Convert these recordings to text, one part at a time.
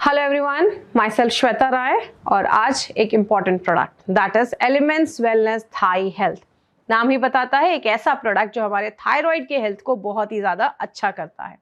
Hello everyone, myself Shweta Rai और आज एक important product that is elements wellness thai health. नाम ही बताता है एक ऐसा प्रोडक्ट जो हमारे थायराइड के हेल्थ को बहुत ही ज़्यादा अच्छा करता है।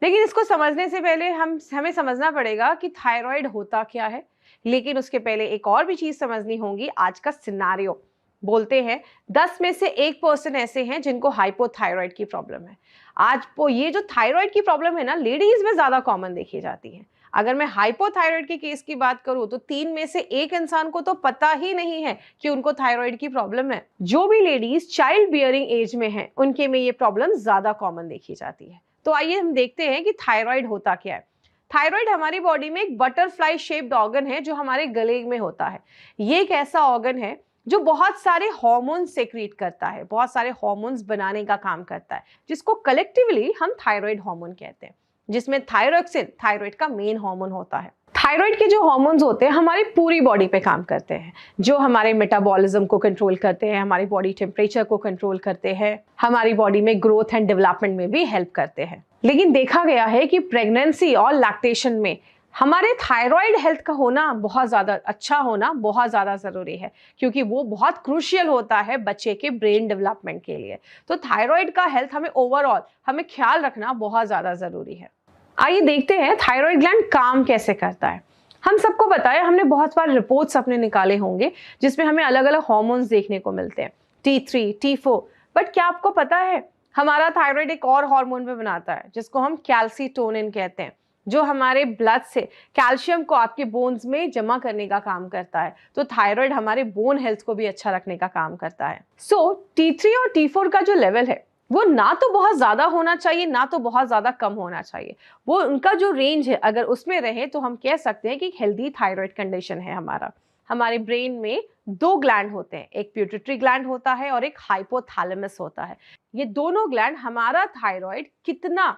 लेकिन इसको समझने से पहले हमें समझना पड़ेगा कि थायराइड होता क्या है। लेकिन उसके पहले एक और भी चीज़ समझनी होगी। आज का सिनारियो बोलते हैं 10 में से 1% ऐसे हैं जिनको हाइपोथायराइड की प्रॉब्लम है। आज वो ये जो थायराइड की प्रॉब्लम है ना, लेडीज में ज़्यादा कॉमन देखी जाती है। अगर मैं हाइपोथायराइड के केस की बात करूं तो 3 में से 1 इंसान को तो पता ही नहीं है कि उनको थायराइड की प्रॉब्लम है। जो भी लेडीज चाइल्ड बियरिंग एज में हैं, उनके में ये प्रॉब्लम ज्यादा कॉमन देखी जाती है। तो आइए हम देखते हैं कि थायराइड होता क्या है। थायराइड हमारी बॉडी में एक बटरफ्लाई शेप्ड ऑर्गन है जो हमारे गले में होता है। ये एक ऐसा ऑर्गन है जो बहुत सारे हार्मोन्स सेक्रीट करता है, बहुत सारे हार्मोन्स बनाने का काम करता है, जिसको कलेक्टिवली हम थायराइड हार्मोन कहते हैं, जिसमें थायरोक्सिन थायराइड का मेन हार्मोन होता है। थायराइड के जो हार्मोन्स होते हैं हमारी पूरी बॉडी पे काम करते हैं, जो हमारे मेटाबॉलिज्म को कंट्रोल करते हैं, हमारी बॉडी टेम्परेचर को कंट्रोल करते हैं, हमारी बॉडी में ग्रोथ एंड डेवलपमेंट में भी हेल्प करते हैं। लेकिन देखा गया है कि प्रेगनेंसी और लैक्टेशन में हमारे थायराइड हेल्थ का होना बहुत ज़्यादा अच्छा होना बहुत ज़्यादा ज़रूरी है, क्योंकि वो बहुत क्रूशियल होता है बच्चे के ब्रेन डेवलपमेंट के लिए। तो थायराइड का हेल्थ हमें ओवरऑल हमें ख्याल रखना बहुत ज़्यादा ज़रूरी है। आइए देखते हैं थायराइड ग्लैंड काम कैसे करता है। हम सबको पता है, हमने बहुत बार रिपोर्ट्स अपने निकाले होंगे जिसमें हमें अलग अलग हार्मोन्स देखने को मिलते हैं, T3, T4। बट क्या आपको पता है हमारा थायराइड एक और हार्मोन भी बनाता है जिसको हम कैल्सीटोनिन कहते हैं, जो हमारे ब्लड से कैल्शियम को आपके बोन्स में जमा करने का काम करता है। तो थायराइड हमारे बोन हेल्थ को भी अच्छा रखने का काम करता है। T3 और T4 का जो लेवल है वो ना तो बहुत ज्यादा होना चाहिए, ना तो बहुत ज्यादा कम होना चाहिए। वो उनका जो रेंज है, अगर उसमें रहे तो हम कह सकते हैं कि हेल्दी थायराइड कंडीशन है हमारा। हमारे ब्रेन में 2 ग्लैंड होते हैं, एक प्यूटिटरी ग्लैंड होता है और एक हाइपोथैलेमस होता है। ये दोनों ग्लैंड हमारा थायराइड कितना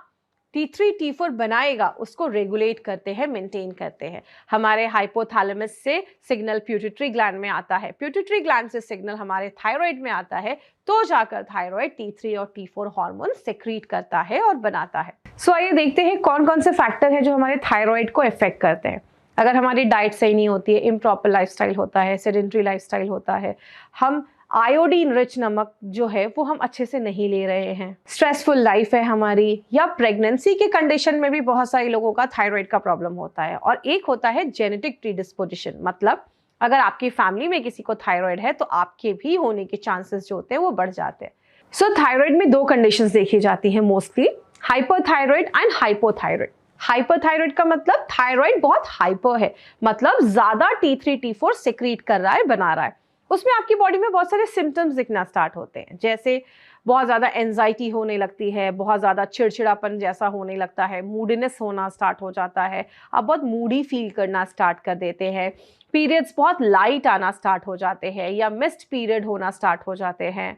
T3 T4 बनाएगा उसको रेगुलेट करते हैं, मेंटेन करते हैं। हमारे हाइपोथैलेमस से सिग्नल प्यूटिटरी ग्लैंड में आता है, प्यूटिटरी ग्लैंड से सिग्नल हमारे थायराइड में आता है, तो जाकर थायराइड T3 और T4 हार्मोन सेक्रीट करता है और बनाता है। आइए देखते हैं कौन कौन से फैक्टर हैं जो हमारे थायराइड को इफेक्ट करते हैं। अगर हमारी डाइट सही नहीं होती है, इम्प्रॉपर लाइफस्टाइल होता है, सेडेंटरी लाइफस्टाइल होता है, हम आयोडीन रिच नमक जो है वो हम अच्छे से नहीं ले रहे हैं, स्ट्रेसफुल लाइफ है हमारी, या प्रेगनेंसी के कंडीशन में भी बहुत सारे लोगों का थायराइड का प्रॉब्लम होता है। और एक होता है जेनेटिक प्रीडिस्पोजिशन, मतलब अगर आपकी फैमिली में किसी को थायराइड है तो आपके भी होने के चांसेस जो होते हैं वो बढ़ जाते हैं। थायराइड में 2 कंडीशंस देखी जाती हैं mostly, hyperthyroid and hypothyroid. Hyperthyroid का मतलब थायराइड बहुत हाइपर है, मतलब ज्यादा T3 T4 सेक्रीट कर रहा है, बना रहा है। उसमें आपकी बॉडी में बहुत सारे सिम्टम्स दिखना स्टार्ट होते हैं, जैसे बहुत ज़्यादा एंजाइटी होने लगती है, बहुत ज़्यादा चिड़चिड़ापन जैसा होने लगता है, मूडीनेस होना स्टार्ट हो जाता है, आप बहुत मूडी फील करना स्टार्ट कर देते हैं, पीरियड्स बहुत लाइट आना स्टार्ट हो जाते हैं या मिस्ड पीरियड होना स्टार्ट हो जाते हैं।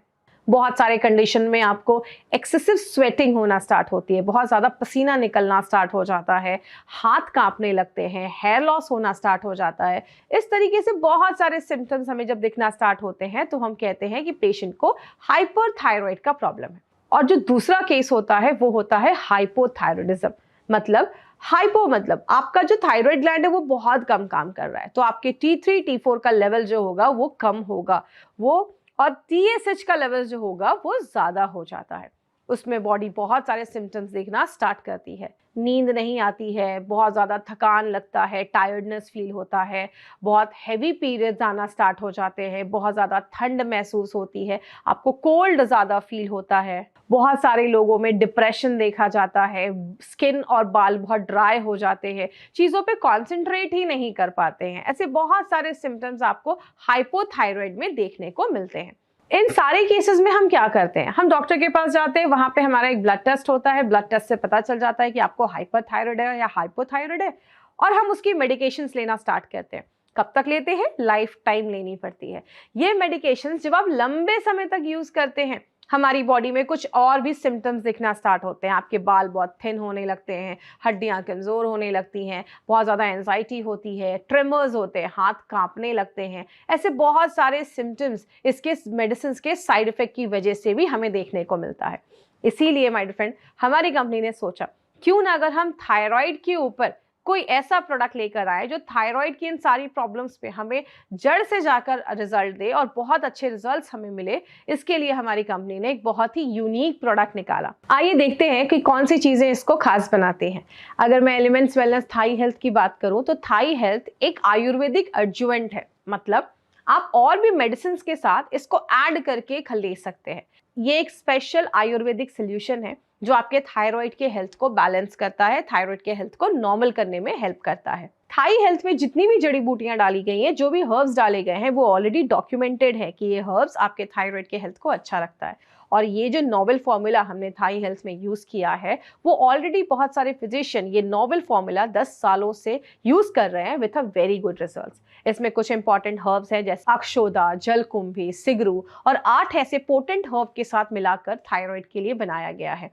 बहुत सारे कंडीशन में आपको एक्सेसिव स्वेटिंग होना स्टार्ट होती है, बहुत ज़्यादा पसीना निकलना स्टार्ट हो जाता है, हाथ कांपने लगते हैं, हेयर लॉस होना स्टार्ट हो जाता है। इस तरीके से बहुत सारे सिम्टम्स हमें जब दिखना स्टार्ट होते हैं तो हम कहते हैं कि पेशेंट को हाइपरथायराइड का प्रॉब्लम है। और जो दूसरा केस होता है वो होता है हाइपोथायराइडिज्म, मतलब हाइपो मतलब आपका जो थायराइड ग्लैंड है वो बहुत कम काम कर रहा है, तो आपके T3 T4 का लेवल जो होगा वो कम होगा, वो और TSH का लेवल जो होगा वो ज्यादा हो जाता है। उसमें बॉडी बहुत सारे सिम्टम्स देखना स्टार्ट करती है, नींद नहीं आती है, बहुत ज़्यादा थकान लगता है, टायर्डनेस फील होता है, बहुत हैवी पीरियड्स आना स्टार्ट हो जाते हैं, बहुत ज़्यादा ठंड महसूस होती है, आपको कोल्ड ज़्यादा फील होता है, बहुत सारे लोगों में डिप्रेशन देखा जाता है, स्किन और बाल बहुत ड्राई हो जाते हैं, चीज़ों पे कॉन्सेंट्रेट ही नहीं कर पाते हैं। ऐसे बहुत सारे सिम्टम्स आपको हाइपोथायराइड में देखने को मिलते हैं। इन सारे केसेस में हम क्या करते हैं, हम डॉक्टर के पास जाते हैं, वहां पे हमारा एक ब्लड टेस्ट होता है, ब्लड टेस्ट से पता चल जाता है कि आपको हाइपरथायराइड है या हाइपोथायराइड है, और हम उसकी मेडिकेशंस लेना स्टार्ट करते हैं। कब तक लेते हैं? लाइफ टाइम लेनी पड़ती है। ये मेडिकेशंस जब आप लंबे समय तक यूज करते हैं, हमारी बॉडी में कुछ और भी सिम्टम्स दिखना स्टार्ट होते हैं, आपके बाल बहुत थिन होने लगते हैं, हड्डियां कमजोर होने लगती हैं, बहुत ज़्यादा एंजाइटी होती है, ट्रिमर्स होते हैं, हाथ कांपने लगते हैं। ऐसे बहुत सारे सिम्टम्स इसके मेडिसिन के साइड इफेक्ट की वजह से भी हमें देखने को मिलता है। इसीलिए माय डियर फ्रेंड, हमारी कंपनी ने सोचा क्यों ना अगर हम थायराइड के ऊपर कोई ऐसा प्रोडक्ट लेकर आए जो थायराइड की इन सारी प्रॉब्लम्स पे हमें जड़ से जाकर रिजल्ट दे और बहुत अच्छे रिजल्ट्स हमें मिले। इसके लिए हमारी कंपनी ने एक बहुत ही यूनिक प्रोडक्ट निकाला। आइए देखते हैं कि कौन सी चीजें इसको खास बनाते हैं। अगर मैं एलिमेंट्स वेलनेस थाई हेल्थ की बात करूं तो थाई हेल्थ एक आयुर्वेदिक एडजुवेंट है, मतलब आप और भी मेडिसिन के साथ इसको ऐड करके ले सकते हैं। ये एक स्पेशल आयुर्वेदिक सोल्यूशन है जो आपके थायराइड के हेल्थ को बैलेंस करता है, थायराइड के हेल्थ को नॉर्मल करने में हेल्प करता है। थाई हेल्थ में जितनी भी जड़ी बूटियां डाली गई हैं, जो भी हर्ब्स डाले गए हैं, वो ऑलरेडी डॉक्यूमेंटेड है कि ये हर्ब्स आपके थायराइड के हेल्थ को अच्छा रखता है। और ये जो नोवेल फॉर्मूला हमने थाई हेल्थ में यूज किया है, वो ऑलरेडी बहुत सारे फिजिशियन ये नोवेल फॉर्मूला 10 सालों से यूज कर रहे हैं with a very good results. इसमें कुछ इंपॉर्टेंट हर्ब्स हैं जैसे अक्षोदा, जलकुंभी, सिगरू और 8 ऐसे पोटेंट हर्ब के साथ मिलाकर थायराइड के लिए बनाया गया है।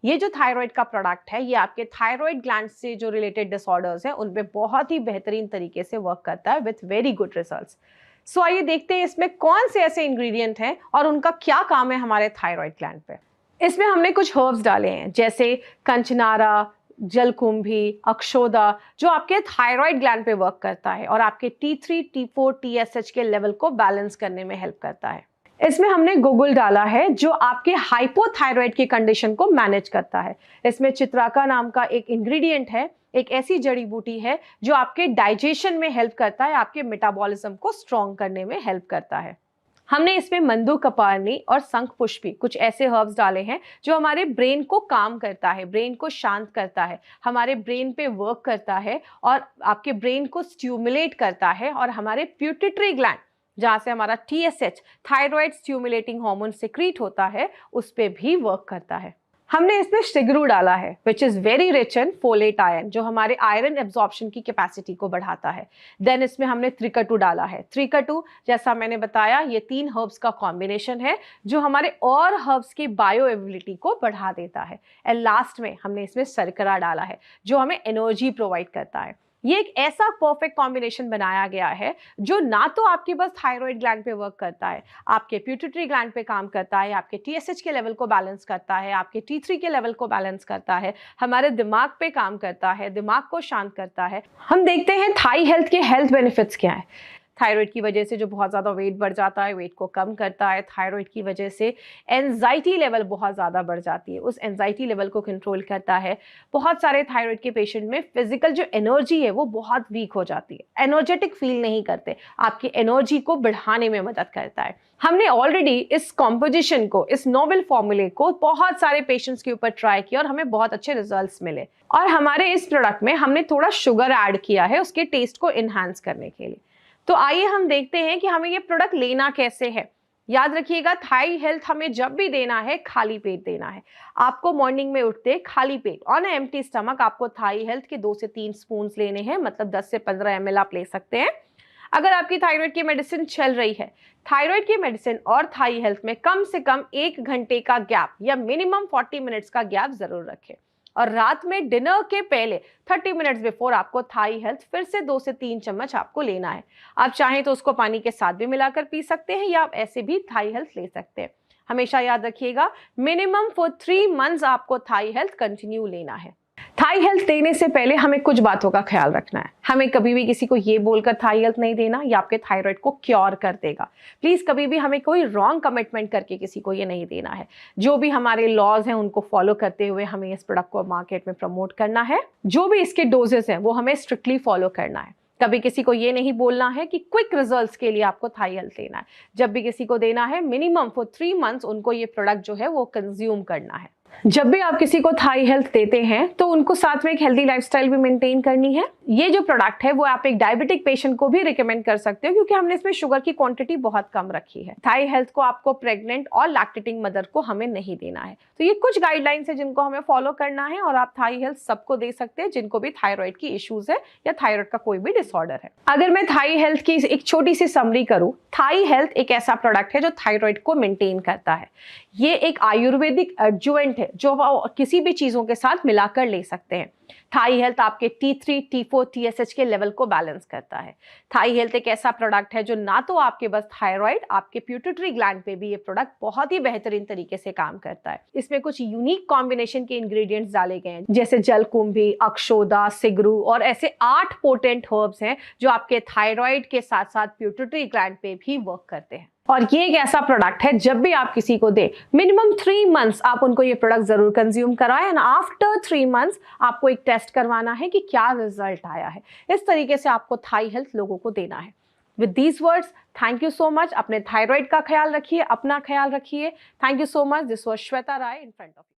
ये जो थायराइड का प्रोडक्ट है, ये आपके थायराइड ग्लैंड से जो रिलेटेड डिसऑर्डर्स हैं उनपे बहुत ही बेहतरीन तरीके से वर्क करता है विथ वेरी गुड रिजल्ट्स। सो आइए देखते हैं इसमें कौन से ऐसे इंग्रेडिएंट हैं और उनका क्या काम है हमारे थायराइड ग्लैंड पे। इसमें हमने कुछ हर्ब्स डाले हैं जैसे कंचनारा, जलकुंभी, अक्षोदा, जो आपके थायराइड ग्लैंड पे वर्क करता है और आपके T3, T4, TSH के लेवल को बैलेंस करने में हेल्प करता है। इसमें हमने गुगुल डाला है जो आपके हाइपोथायराइड की कंडीशन को मैनेज करता है। इसमें चित्राका नाम का एक इंग्रेडिएंट है, एक ऐसी जड़ी बूटी है जो आपके डाइजेशन में हेल्प करता है, आपके मेटाबॉलिज्म को स्ट्रॉन्ग करने में हेल्प करता है। हमने इसमें मंदू कपारनी और शंख पुष्पी, कुछ ऐसे हर्ब्स डाले हैं जो हमारे ब्रेन को काम करता है, ब्रेन को शांत करता है, हमारे ब्रेन पे वर्क करता है और आपके ब्रेन को स्टिमुलेट करता है और हमारे प्यूटिटरी ग्लैंड, जहाँ से हमारा TSH thyroid stimulating hormone secrete होता है, उस पे भी वर्क करता है। हमने इसमें सिगरू डाला है which is very rich in folate iron, जो हमारे आयरन एब्जॉर्प्शन की कैपेसिटी को बढ़ाता है। देन इसमें हमने त्रिकटु डाला है। त्रिकटु, जैसा मैंने बताया, ये 3 हर्ब्स का कॉम्बिनेशन है जो हमारे और हर्ब्स की बायो एबिलिटी को बढ़ा देता है। एंड लास्ट में हमने इसमें शर्करा डाला है जो हमें एनर्जी प्रोवाइड करता है। ये एक ऐसा परफेक्ट कॉम्बिनेशन बनाया गया है जो ना तो आपके बस थायराइड ग्लैंड पे वर्क करता है, आपके प्यूटिटरी ग्लैंड पे काम करता है, आपके TSH के लेवल को बैलेंस करता है, आपके T3 के लेवल को बैलेंस करता है, हमारे दिमाग पे काम करता है, दिमाग को शांत करता है। हम देखते हैं थाई हेल्थ के हेल्थ बेनिफिट्स क्या है। थायराइड की वजह से जो बहुत ज़्यादा वेट बढ़ जाता है, वेट को कम करता है। थायराइड की वजह से एंजाइटी लेवल बहुत ज़्यादा बढ़ जाती है, उस एंजाइटी लेवल को कंट्रोल करता है। बहुत सारे थायराइड के पेशेंट में फिजिकल जो एनर्जी है वो बहुत वीक हो जाती है, एनर्जेटिक फील नहीं करते, आपकी एनर्जी को बढ़ाने में मदद करता है। हमने ऑलरेडी इस कॉम्पोजिशन को, इस नोवेल फॉर्मूले को बहुत सारे पेशेंट्स के ऊपर ट्राई किया और हमें बहुत अच्छे रिजल्ट्स मिले। और हमारे इस प्रोडक्ट में हमने थोड़ा शुगर ऐड किया है उसके टेस्ट को इन्हांस करने के लिए। तो आइए हम देखते हैं कि हमें ये प्रोडक्ट लेना कैसे है। याद रखिएगा, थाई हेल्थ हमें जब भी देना है खाली पेट देना है। आपको मॉर्निंग में उठते खाली पेट ऑन एम्प्टी स्टमक आपको थाई हेल्थ के 2 से 3 स्पून लेने हैं, मतलब 10 से 15 ml आप ले सकते हैं। अगर आपकी थायराइड की मेडिसिन चल रही है, थायराइड की मेडिसिन और थाई हेल्थ में कम से कम 1 घंटे का गैप या मिनिमम 40 मिनट्स का गैप जरूर रखें। और रात में डिनर के पहले 30 मिनट्स बिफोर आपको थाई हेल्थ फिर से 2 से 3 चम्मच आपको लेना है। आप चाहें तो उसको पानी के साथ भी मिलाकर पी सकते हैं या आप ऐसे भी थाई हेल्थ ले सकते हैं। हमेशा याद रखिएगा, मिनिमम फॉर 3 मंथ्स आपको थाई हेल्थ कंटिन्यू लेना है। थाई हेल्थ देने से पहले हमें कुछ बातों का ख्याल रखना है। हमें कभी भी किसी को ये बोलकर थाई हेल्थ नहीं देना ये आपके थायराइड को क्योर कर देगा। प्लीज कभी भी हमें कोई रॉन्ग कमिटमेंट करके किसी को ये नहीं देना है। जो भी हमारे लॉज हैं उनको फॉलो करते हुए हमें इस प्रोडक्ट को मार्केट में प्रमोट करना है। जो भी इसके डोजेस हैं वो हमें स्ट्रिक्टली फॉलो करना है। कभी किसी को ये नहीं बोलना है कि क्विक रिजल्ट्स के लिए आपको थाई हेल्थ लेना है। जब भी किसी को देना है, मिनिमम फॉर 3 मंथ्स उनको ये प्रोडक्ट जो है वो कंज्यूम करना है। जब भी आप किसी को थाई हेल्थ देते हैं तो उनको साथ में एक हेल्दी लाइफस्टाइल भी मेंटेन करनी है। ये जो प्रोडक्ट है वो आप एक डायबिटिक पेशेंट को भी रिकमेंड कर सकते हो क्योंकि हमने इसमें शुगर की क्वांटिटी बहुत कम रखी है। थाई हेल्थ को आपको प्रेग्नेंट और लैक्टेटिंग मदर को हमें नहीं देना है। तो ये कुछ गाइडलाइंस है जिनको हमें फॉलो करना है और आप थाई हेल्थ सबको दे सकते हैं जिनको भी थायराइड की इश्यूज है या थायराइड का कोई भी डिसऑर्डर है। अगर मैं थाई हेल्थ की एक छोटी सी समरी करूं, थाई हेल्थ एक ऐसा प्रोडक्ट है जो थायराइड को मेंटेन करता है। ये एक आयुर्वेदिक एडजुवेंट है जो किसी भी चीजों के साथ मिलाकर ले सकते हैं। थाई हेल्थ आपके T3, T4 T4 TSH के लेवल को बैलेंस करता है। थाई हेल्थ एक ऐसा प्रोडक्ट है जो ना तो आपके बस थायराइड, आपके प्यूटिटरी ग्लैंड पे भी ये प्रोडक्ट बहुत ही बेहतरीन तरीके से काम करता है। इसमें कुछ यूनिक कॉम्बिनेशन के इंग्रेडिएंट्स डाले गए हैं, जैसे जलकुंभी, अक्षोदा, सिगरू और ऐसे 8 पोटेंट हर्ब्स हैं जो आपके थायराइड के साथ साथ प्यूटिटरी ग्लैंड पे भी वर्क करते हैं। और ये एक ऐसा प्रोडक्ट है जब भी आप किसी को दे, मिनिमम 3 मंथ्स आप उनको ये प्रोडक्ट जरूर कंज्यूम कराएं एंड आफ्टर 3 मंथ्स आपको एक टेस्ट करवाना है कि क्या रिजल्ट आया है। इस तरीके से आपको थाई हेल्थ लोगों को देना है। With these words, thank you so much. अपने थायराइड का ख्याल रखिए, अपना ख्याल रखिए। Thank you so much. This was Shweta Rai in front of you.